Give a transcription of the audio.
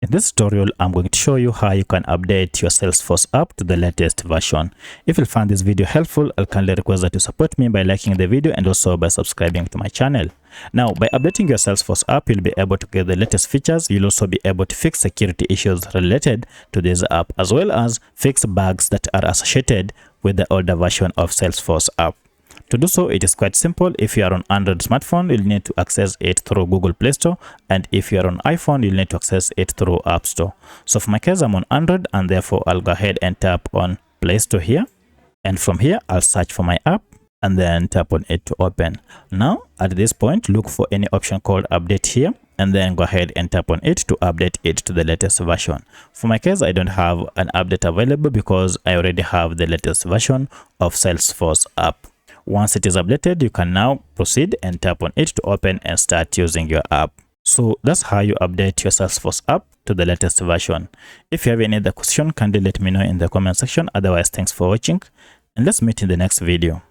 In this tutorial, I'm going to show you how you can update your Salesforce app to the latest version. If you find this video helpful, I'll kindly request that you support me by liking the video and also by subscribing to my channel. Now, by updating your Salesforce app, you'll be able to get the latest features. You'll also be able to fix security issues related to this app, as well as fix bugs that are associated with the older version of Salesforce app. To do so, it is quite simple. If you are on Android smartphone, you'll need to access it through Google Play Store, and if you are on iPhone, you'll need to access it through App Store. So for my case, I'm on Android, and therefore I'll go ahead and tap on Play Store here, and from here I'll search for my app and then tap on it to open. Now at this point, look for any option called Update here, and then go ahead and tap on it to update it to the latest version. For my case, I don't have an update available because I already have the latest version of Salesforce app. Once it is updated, you can now proceed and tap on it to open and start using your app. So that's how you update your Salesforce app to the latest version. If you have any other question, kindly let me know in the comment section. Otherwise, thanks for watching, and let's meet in the next video.